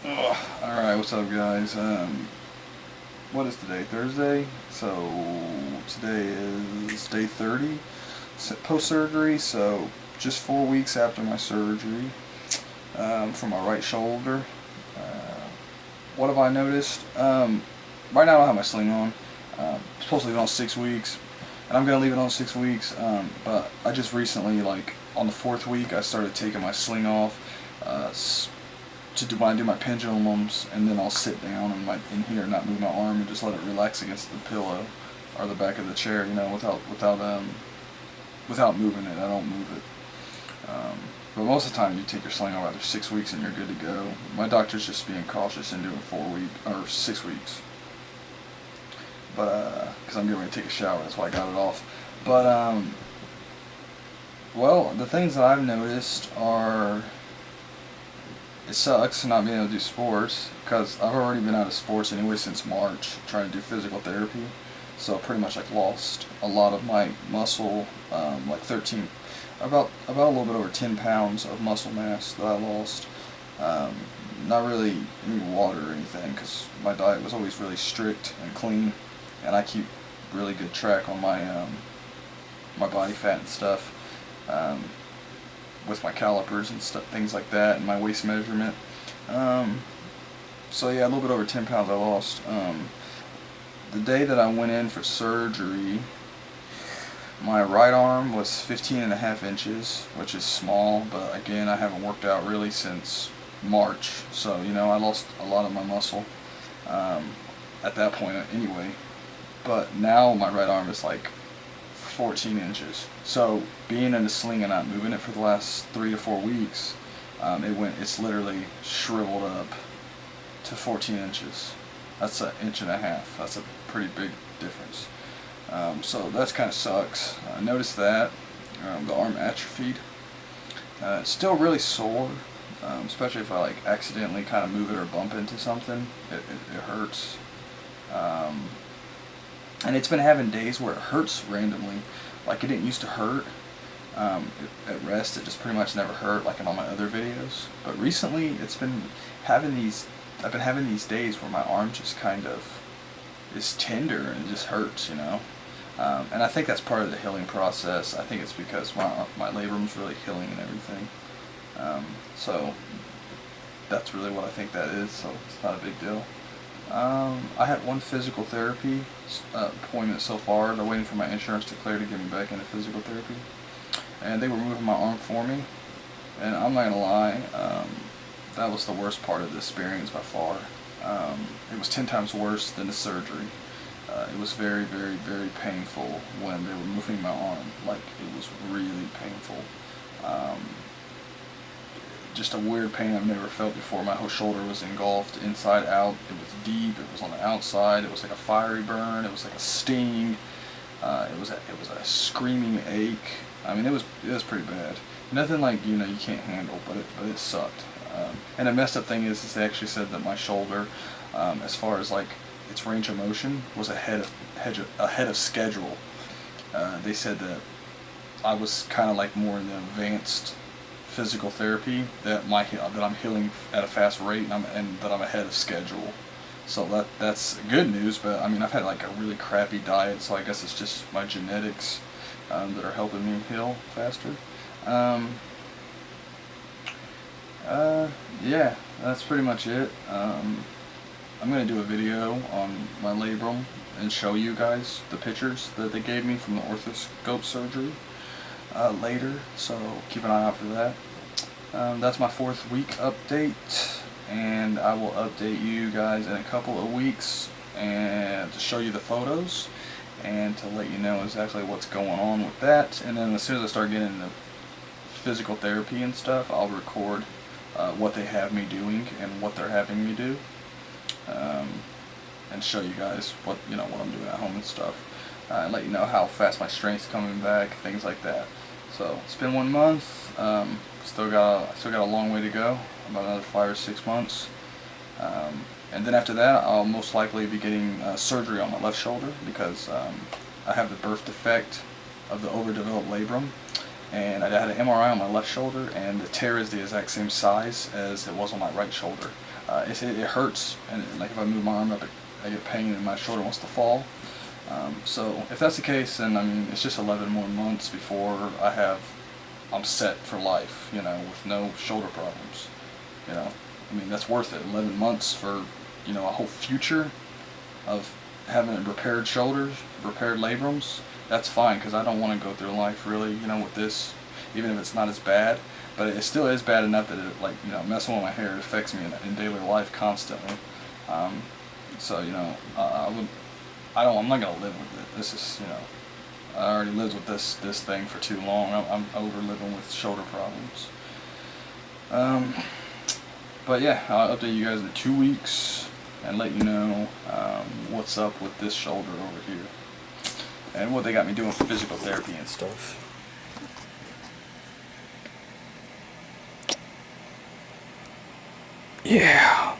Alright, what's up guys? What is today? Thursday? So today is day 30 post-surgery, so just 4 weeks after my surgery for my right shoulder. What have I noticed? Right now I don't have my sling on. I'm supposed to leave it on 6 weeks, and I'm going to leave it on 6 weeks, but I just recently, like on the 4th week, I started taking my sling off to do when I do my pendulums, and then I'll sit down and in here and not move my arm and just let it relax against the pillow or the back of the chair, without moving it. I don't move it. But most of the time, you take your sling off after 6 weeks and you're good to go. My doctor's just being cautious and doing 4 weeks or 6 weeks. But because I'm getting ready to take a shower, that's why I got it off. But well, the things that I've noticed are, it sucks not being able to do sports because I've already been out of sports anyway since March trying to do physical therapy. So I pretty much like lost a lot of my muscle, like 13, about a little bit over 10 pounds of muscle mass that I lost. Not really any water or anything because my diet was always really strict and clean, and I keep really good track on my body fat and stuff. With my calipers and stuff, things like that, and my waist measurement. So yeah, a little bit over 10 pounds I lost. The day that I went in for surgery, my right arm was 15.5 inches, which is small, but again, I haven't worked out really since March, so I lost a lot of my muscle at that point anyway. But now my right arm is like 14 inches. So being in a sling and not moving it for the last 3 to 4 weeks, it's literally shriveled up to 14 inches. That's an inch and a half. That's a pretty big difference. So that's kind of sucks. I noticed that. The arm atrophied. It's still really sore, especially if I like accidentally kind of move it or bump into something. It hurts. And it's been having days where it hurts randomly. Like it didn't used to hurt. At rest, it just pretty much never hurt, like in all my other videos. But recently, I've been having these days where my arm just kind of is tender and it just hurts, And I think that's part of the healing process. I think it's because my labrum's really healing and everything. So that's really what I think that is. So it's not a big deal. I had one physical therapy appointment so far. They're waiting for my insurance to clear to get me back into physical therapy. And they were moving my arm for me. And I'm not going to lie, that was the worst part of the experience by far. It was 10 times worse than the surgery. It was very, very, very painful when they were moving my arm. Like, it was really painful. Just a weird pain I've never felt before. My whole shoulder was engulfed inside out. It was deep. It was on the outside. It was like a fiery burn. It was like a sting. It was a screaming ache. I mean, it was pretty bad. Nothing like you can't handle, but it sucked. And the messed up thing is they actually said that my shoulder, as far as like its range of motion, was ahead of schedule. They said that I was kind of like more in the advanced physical therapy, that I'm healing at a fast rate, and that I'm ahead of schedule. So that's good news. But I mean, I've had like a really crappy diet, so I guess it's just my genetics that are helping me heal faster. Yeah, that's pretty much it. I'm going to do a video on my labrum and show you guys the pictures that they gave me from the orthoscope surgery later, so keep an eye out for that. That's my 4th week update, and I will update you guys in a couple of weeks and to show you the photos and to let you know exactly what's going on with that. And then as soon as I start getting into physical therapy and stuff, I'll record what they have me doing and what they're having me do, and show you guys what I'm doing at home and stuff, and let you know how fast my strength's coming back, things like that. So it's been 1 month. Still got a long way to go, about another 5 or 6 months. And then after that, I'll most likely be getting surgery on my left shoulder because I have the birth defect of the overdeveloped labrum, and I had an MRI on my left shoulder, and the tear is the exact same size as it was on my right shoulder. it hurts, and like if I move my arm up, I get pain and my shoulder wants to fall. So if that's the case, then I mean it's just 11 more months before I'm set for life, you know, with no shoulder problems. You know, I mean that's worth it. 11 months for, you know, a whole future of having repaired shoulders, repaired labrums. That's fine, because I don't want to go through life really, you know, with this, even if it's not as bad. But it still is bad enough that it, like, you know, messing with my hair, it affects me in daily life constantly. So you know, I'm not gonna live with it. This is, you know, I already lived with this thing for too long. I'm over living with shoulder problems. But yeah, I'll update you guys in 2 weeks and let you know what's up with this shoulder over here and what they got me doing for physical therapy and stuff. Yeah.